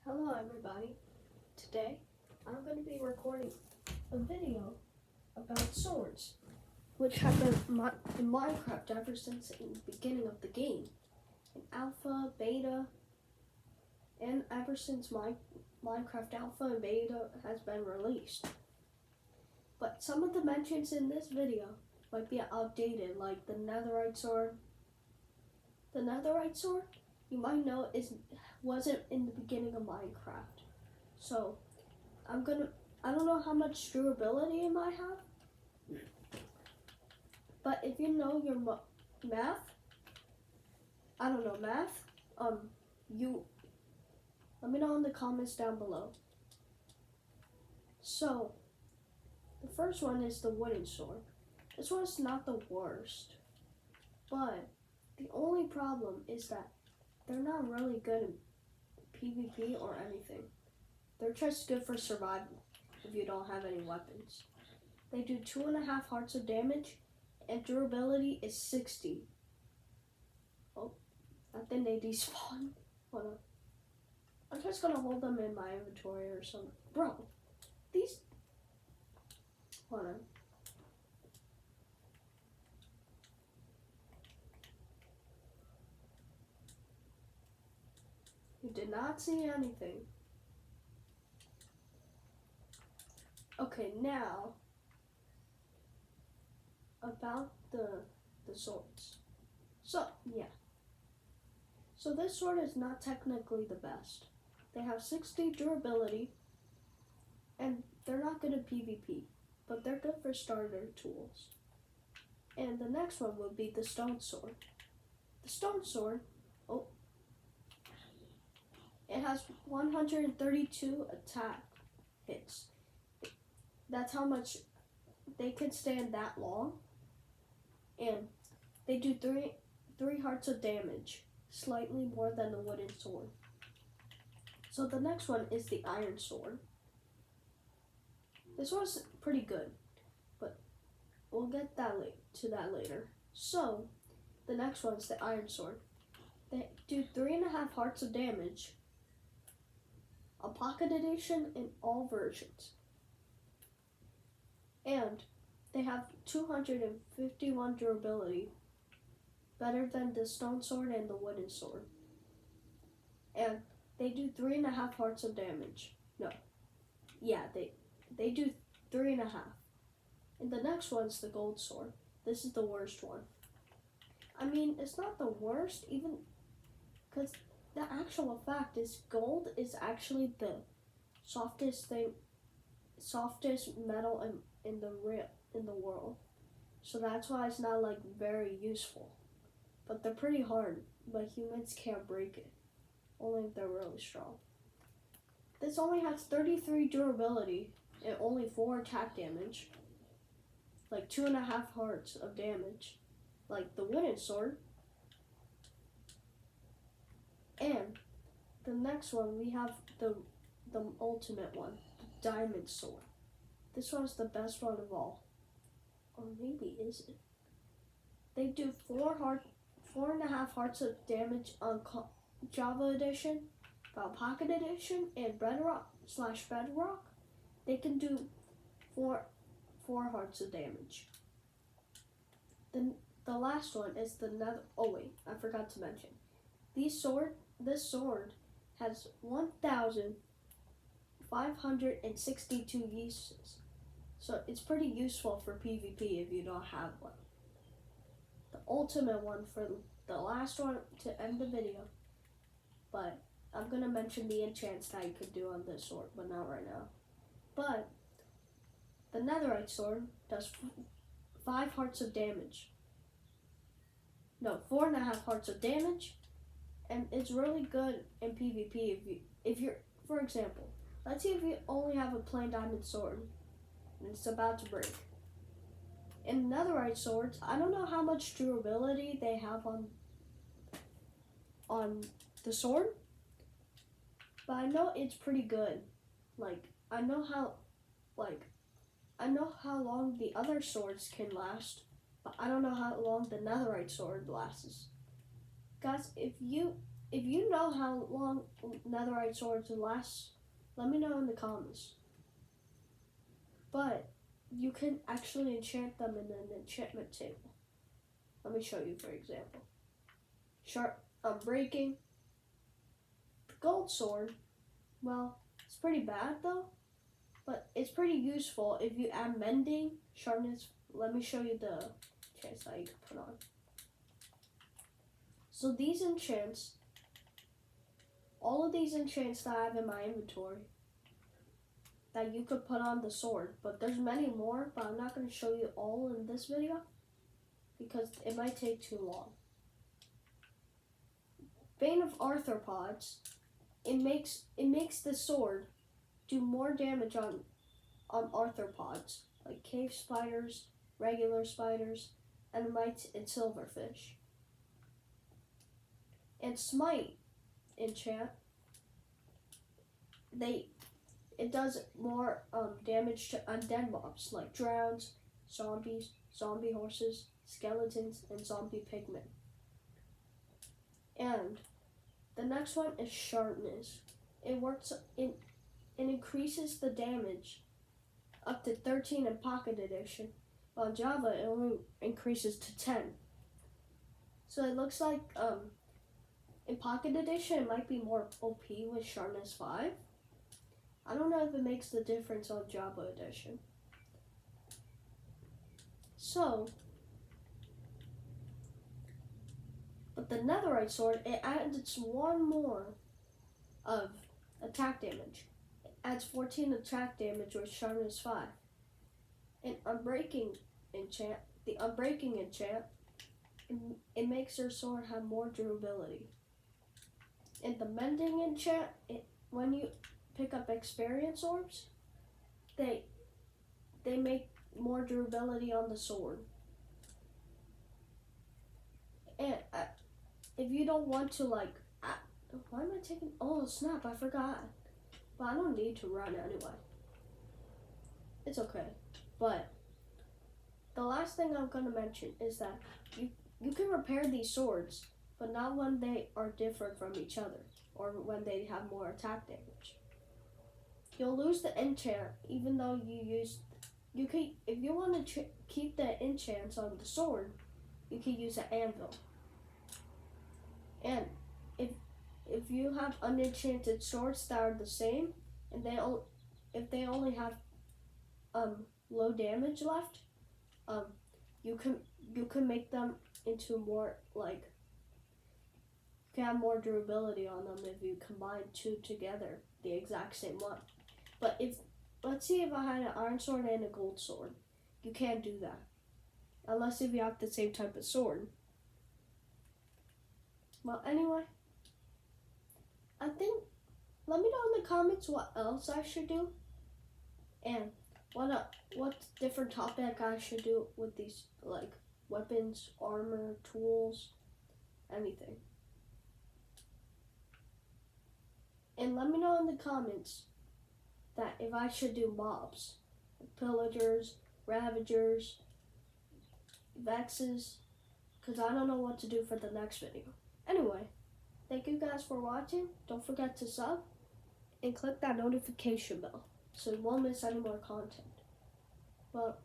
Hello everybody. Today I'm going to be recording a video about swords, which have been in Minecraft ever since the beginning of the game, in alpha, beta, and ever since Minecraft alpha and beta has been released. But some of the mentions in this video might be outdated, like the netherite sword. The netherite sword, you might know, wasn't in the beginning of Minecraft. So I don't know how much durability it might have, but if you know your math, you let me know in the comments down below. So the first one is the wooden sword. This one's not the worst, but the only problem is that they're not really good in PvP or anything. They're just good for survival if you don't have any weapons. They do 2.5 hearts of damage and durability is 60. Oh, I think they despawn. Hold on. I'm just gonna hold them in my inventory or something. Bro, these... Hold on. You did not see anything. Okay, now about the swords. So this sword is not technically the best. They have 60 durability and they're not good at PvP, but they're good for starter tools. And the next one would be the stone sword. The stone sword, it has 132 attack hits. That's how much they can stand that long. And they do three hearts of damage, slightly more than the wooden sword. So the next one is the iron sword. This one's pretty good, but we'll get to that later. So the next one's the iron sword. They do 3.5 hearts of damage, a pocket edition in all versions. And they have 251 durability, better than the stone sword and the wooden sword. And they do 3.5 hearts of damage. They do 3.5. And the next one's the gold sword. This is the worst one. I mean, it's not the worst, even because the actual fact is gold is actually the softest metal in the world. So that's why it's not like very useful. But they're pretty hard, but humans can't break it. Only if they're really strong. This only has 33 durability and only 4 attack damage. Like 2.5 hearts of damage. Like the wooden sword. And the next one we have the ultimate one, the diamond sword. This one's the best one of all. Or maybe is it? They do 4.5 hearts of damage on Java Edition, Pocket Edition, and Bedrock. They can do 4 hearts of damage. The last one is the nether. Oh wait, I forgot to mention. This sword has 1,562 uses. So it's pretty useful for PvP if you don't have one. The ultimate one for the last one to end the video. But I'm going to mention the enchants that you could do on this sword, but not right now. But the netherite sword does 5 hearts of damage. No, 4.5 hearts of damage. And it's really good in PvP if you're, for example, let's see if you only have a plain diamond sword and it's about to break. In netherite swords, I don't know how much durability they have on the sword, but I know it's pretty good. I know how long the other swords can last, but I don't know how long the netherite sword lasts. Guys, if you if you know how long netherite swords last, let me know in the comments. But you can actually enchant them in an enchantment table. Let me show you, for example. Sharp, Unbreaking. The gold sword, well, it's pretty bad though, but it's pretty useful if you add mending, sharpness. Let me show you the enchants that you can put on. So these enchants, all of these enchants that I have in my inventory, that you could put on the sword, but there's many more, but I'm not going to show you all in this video because it might take too long. Bane of Arthropods, it makes the sword do more damage on arthropods, like cave spiders, regular spiders, endermites, and silverfish. And Smite enchant, it does more damage to undead mobs like drowns, zombies, zombie horses, skeletons, and zombie pigmen. And the next one is Sharpness. It increases the damage up to 13 in Pocket Edition. On Java, it only increases to 10. So it looks like in Pocket Edition, it might be more OP with Sharpness 5. I don't know if it makes the difference on Java Edition. So, but the Netherite sword, it adds one more of attack damage. It adds 14 attack damage with Sharpness 5. And Unbreaking enchant, the Unbreaking enchant, it makes your sword have more durability. And the Mending enchant, when you pick up experience orbs, they make more durability on the sword. And if you don't want to why am I taking, oh snap, I forgot. But I don't need to run anyway. It's okay. But the last thing I'm going to mention is that you can repair these swords, but not when they are different from each other or when they have more attack damage. You'll lose the enchant even though you can, if you want to keep the enchants on the sword, you can use an anvil. And if you have unenchanted swords that are the same, and if they only have low damage left, you can make them into more you can have more durability on them if you combine two together, the exact same one. But let's see if I had an iron sword and a gold sword, you can't do that unless if you have the same type of sword. Well, anyway, I think, let me know in the comments what else I should do and what different topic I should do with these, like weapons, armor, tools, anything. And let me know in the comments that if I should do mobs, like pillagers, ravagers, vexes, because I don't know what to do for the next video. Anyway, thank you guys for watching. Don't forget to sub and click that notification bell so you won't miss any more content. Well,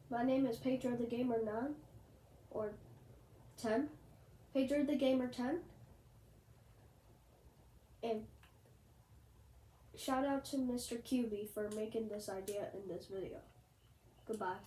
my name is Pedro the Gamer 9 or 10. Pedro the Gamer 10. And shout out to Mr.Cubey for making this idea in this video. Goodbye.